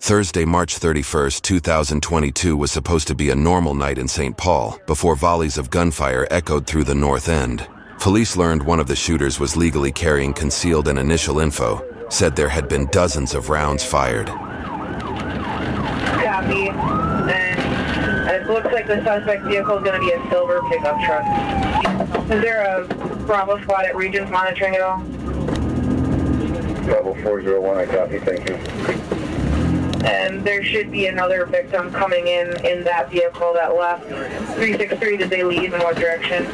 Thursday, March 31st, 2022 was supposed to be a normal night in St. Paul before volleys of gunfire echoed through the North End. Police learned one of the shooters was legally carrying concealed, and initial info said there had been dozens of rounds fired. Copy. And it looks like the suspect vehicle is going to be a silver pickup truck. Is there a Bravo squad at Regions monitoring at all? Bravo 401, I copy, thank you. And there should be another victim coming in that vehicle that left. 363, did they leave? In what direction?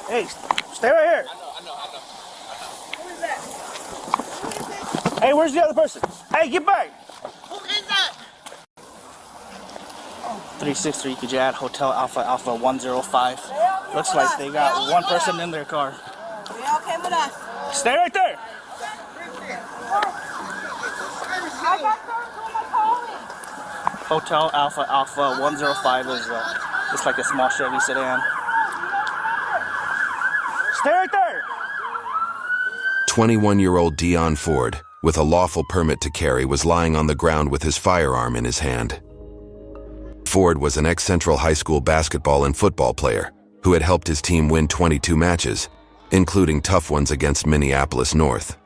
Hey, stay right here. I know. Who is that? Hey, where's the other person? Hey, get back. Who is that? 363, could you add Hotel Alpha 105? Looks like they got one person in their car. They all came with us. Stay right there. Hotel Alpha 105 is it's like a small Chevy sedan. Stay right there. 21-year-old Dion Ford, with a lawful permit to carry, was lying on the ground with his firearm in his hand. Ford was an ex-Central High School basketball and football player who had helped his team win 22 matches, including tough ones against Minneapolis North.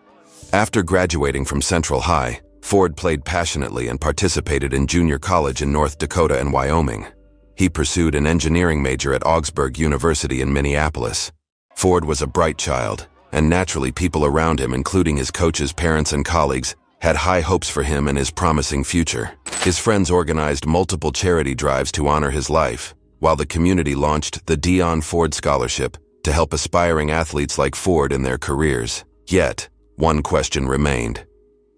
After graduating from Central High, Ford played passionately and participated in junior college in North Dakota and Wyoming. He pursued an engineering major at Augsburg University in Minneapolis. Ford was a bright child, and naturally people around him, including his coaches, parents, and colleagues, had high hopes for him and his promising future. His friends organized multiple charity drives to honor his life, while the community launched the Dion Ford Scholarship to help aspiring athletes like Ford in their careers. Yet, one question remained.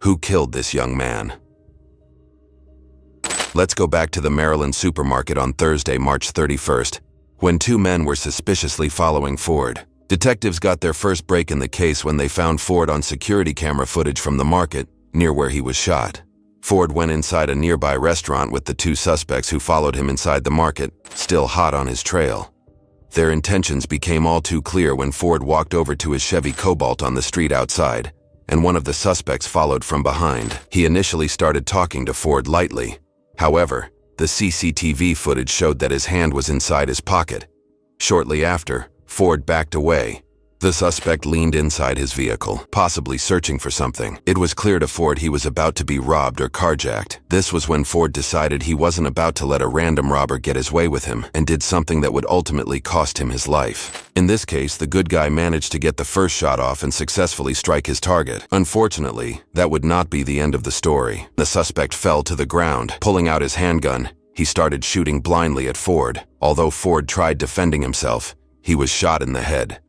Who killed this young man? Let's go back to the Maryland supermarket on Thursday, March 31st, when two men were suspiciously following Ford. Detectives got their first break in the case when they found Ford on security camera footage from the market near where he was shot. Ford went inside a nearby restaurant with the two suspects who followed him inside the market, still hot on his trail. Their intentions became all too clear when Ford walked over to his Chevy Cobalt on the street outside, and one of the suspects followed from behind. He initially started talking to Ford lightly. However, the CCTV footage showed that his hand was inside his pocket. Shortly after, Ford backed away. The suspect leaned inside his vehicle, possibly searching for something. It was clear to Ford he was about to be robbed or carjacked. This was when Ford decided he wasn't about to let a random robber get his way with him, and did something that would ultimately cost him his life. In this case, the good guy managed to get the first shot off and successfully strike his target. Unfortunately, that would not be the end of the story. The suspect fell to the ground. Pulling out his handgun, he started shooting blindly at Ford. Although Ford tried defending himself, he was shot in the head.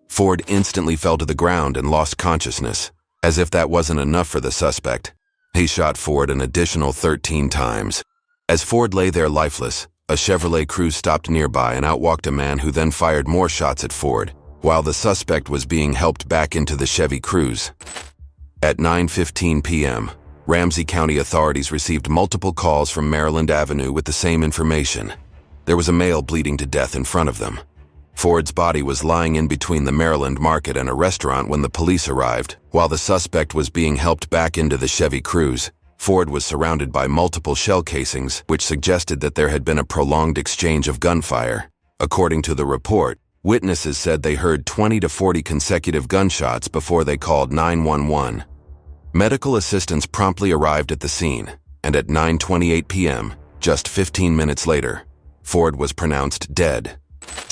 Ford instantly fell to the ground and lost consciousness. As if that wasn't enough for the suspect, he shot Ford an additional 13 times. As Ford lay there lifeless, a Chevrolet Cruze stopped nearby and outwalked a man who then fired more shots at Ford, while the suspect was being helped back into the Chevy Cruze. At 9:15 p.m., Ramsey County authorities received multiple calls from Maryland Avenue with the same information. There was a male bleeding to death in front of them. Ford's body was lying in between the Maryland Market and a restaurant when the police arrived. While the suspect was being helped back into the Chevy Cruze, Ford was surrounded by multiple shell casings, which suggested that there had been a prolonged exchange of gunfire. According to the report, witnesses said they heard 20 to 40 consecutive gunshots before they called 911. Medical assistance promptly arrived at the scene, and at 9:28 p.m., just 15 minutes later, Ford was pronounced dead.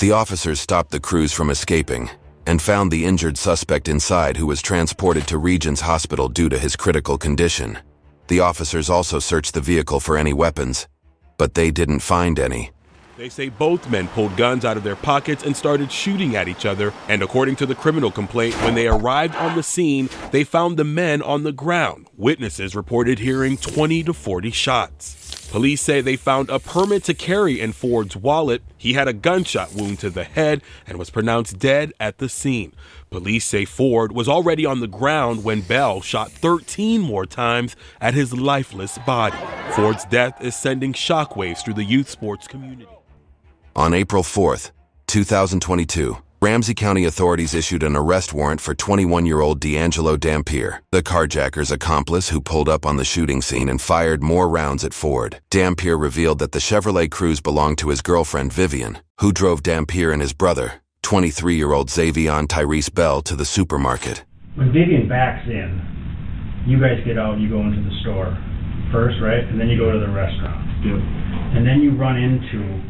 The officers stopped the Cruze from escaping and found the injured suspect inside, who was transported to Regions Hospital due to his critical condition. The officers also searched the vehicle for any weapons, but they didn't find any. They say both men pulled guns out of their pockets and started shooting at each other, and according to the criminal complaint, when they arrived on the scene, they found the men on the ground. Witnesses reported hearing 20 to 40 shots. Police say they found a permit to carry in Ford's wallet. He had a gunshot wound to the head and was pronounced dead at the scene. Police say Ford was already on the ground when Bell shot 13 more times at his lifeless body. Ford's death is sending shockwaves through the youth sports community. On April 4th, 2022, Ramsey County authorities issued an arrest warrant for 21-year-old D'Angelo Dampier, the carjacker's accomplice who pulled up on the shooting scene and fired more rounds at Ford. Dampier revealed that the Chevrolet Cruze belonged to his girlfriend Vivian, who drove Dampier and his brother, 23-year-old Xavion Tyrese Bell, to the supermarket. When Vivian backs in, you guys get out, you go into the store first, right? And then you go to the restaurant. Yep. And then you run into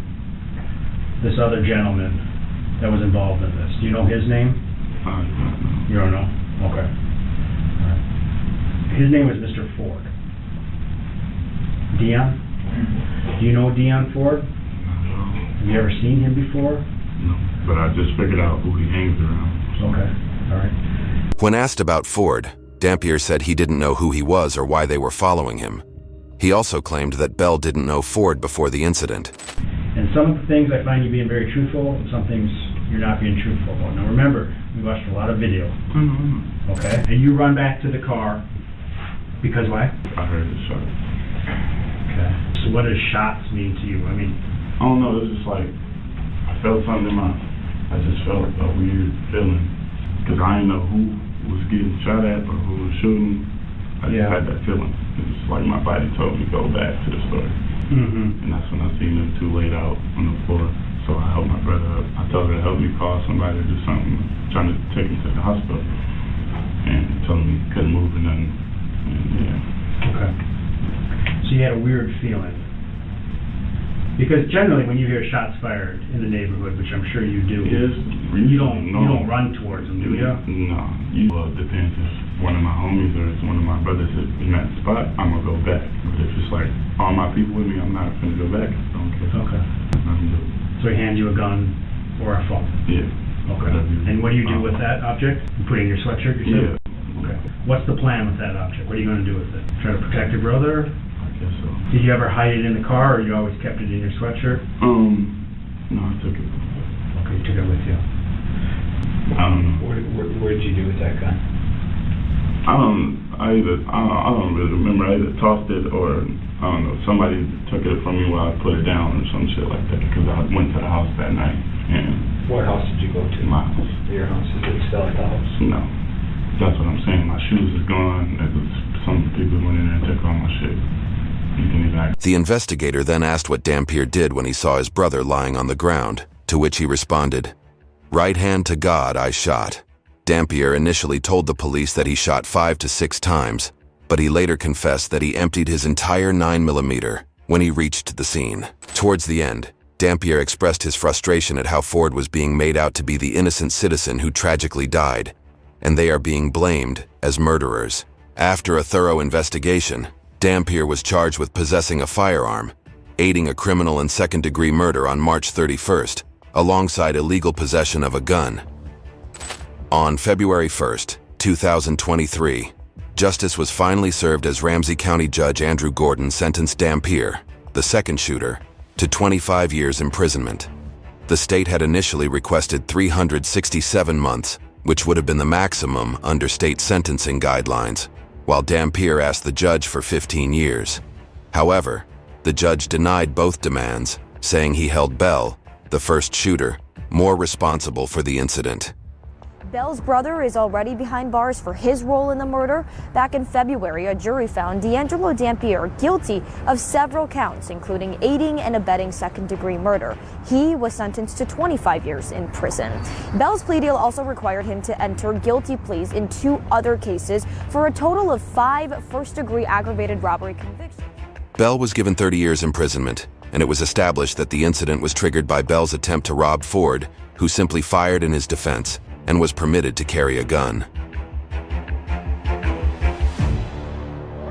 this other gentleman that was involved in this. Do you know his name? You don't know? Okay. All right. His name was Mr. Ford. Dion? Do you know Dion Ford? Have you ever seen him before? No, but I just figured out who he hangs around. Okay. All right. When asked about Ford, Dampier said he didn't know who he was or why they were following him. He also claimed that Bell didn't know Ford before the incident. And some of the things I find you being very truthful, and some things you're not being truthful about. Now remember, we watched a lot of video. Okay? And you run back to the car because why? I heard the shot. Okay. So what does shots mean to you? I mean, I don't know, it's just like, I felt something in I just felt a weird feeling. Because I didn't know who was getting shot at or who was shooting. I just had that feeling. It's like my body told me go back to the store. And that's when I seen them two laid out on the floor. So I helped my brother up. I told her to help me call somebody to do something, trying to take him to the hospital. And told me he couldn't move or nothing. And yeah. okay. So you had a weird feeling. Because generally when you hear shots fired in the neighborhood, which I'm sure you do, you don't run towards them, do you? No. Well, it depends. If one of my homies or it's one of my brothers is in that spot, I'm going to go back. But if it's like all my people with me, I'm not going to go back. I don't care. Okay. So he hands you a gun or a phone? Yeah. Okay. And what do you do with that object? You put it in your sweatshirt, you said? Yeah. Okay. What's the plan with that object? What are you going to do with it? Try to protect your brother? I guess so. Did you ever hide it in the car, or you always kept it in your sweatshirt? No, I took it. Okay, you took it with you. I don't know. What did you do with that gun? I don't really remember. I either tossed it or, I don't know, somebody took it from me while I put it down or some shit like that, because I went to the house that night. And what house did you go to? My house. Your house? Is it still at the house? No. That's what I'm saying. My shoes is gone. Some people went in there and took all my shit. The investigator then asked what Dampier did when he saw his brother lying on the ground, to which he responded, "Right hand to God, I shot." Dampier initially told the police that he shot 5 to 6 times, but he later confessed that he emptied his entire 9mm when he reached the scene. Towards the end, Dampier expressed his frustration at how Ford was being made out to be the innocent citizen who tragically died, and they are being blamed as murderers. After a thorough investigation, Dampier was charged with possessing a firearm, aiding a criminal and second-degree murder on March 31st, alongside illegal possession of a gun. On February 1st, 2023, justice was finally served as Ramsey County Judge Andrew Gordon sentenced Dampier, the second shooter, to 25 years imprisonment. The state had initially requested 367 months, which would have been the maximum under state sentencing guidelines, while Dampier asked the judge for 15 years. However, the judge denied both demands, saying he held Bell, the first shooter, more responsible for the incident. Bell's brother is already behind bars for his role in the murder. Back in February, a jury found D'Angelo Dampier guilty of several counts, including aiding and abetting second-degree murder. He was sentenced to 25 years in prison. Bell's plea deal also required him to enter guilty pleas in 2 other cases for a total of 5 first-degree aggravated robbery convictions. Bell was given 30 years imprisonment, and it was established that the incident was triggered by Bell's attempt to rob Ford, who simply fired in his defense and was permitted to carry a gun.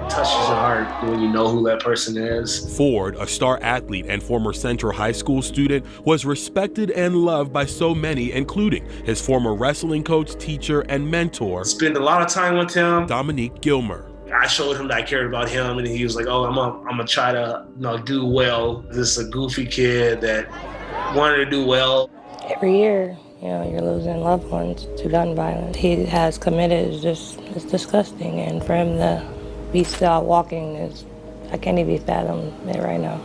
Touches your heart when you know who that person is. Ford, a star athlete and former Central High School student, was respected and loved by so many, including his former wrestling coach, teacher, and mentor. Spent a lot of time with him. Dominique Gilmer. I showed him that I cared about him, and he was like, "Oh, I'm gonna try to, do well." This is a goofy kid that wanted to do well. Every year, you're losing loved ones to gun violence. He has committed it's disgusting, and for him to be still walking I can't even fathom it right now.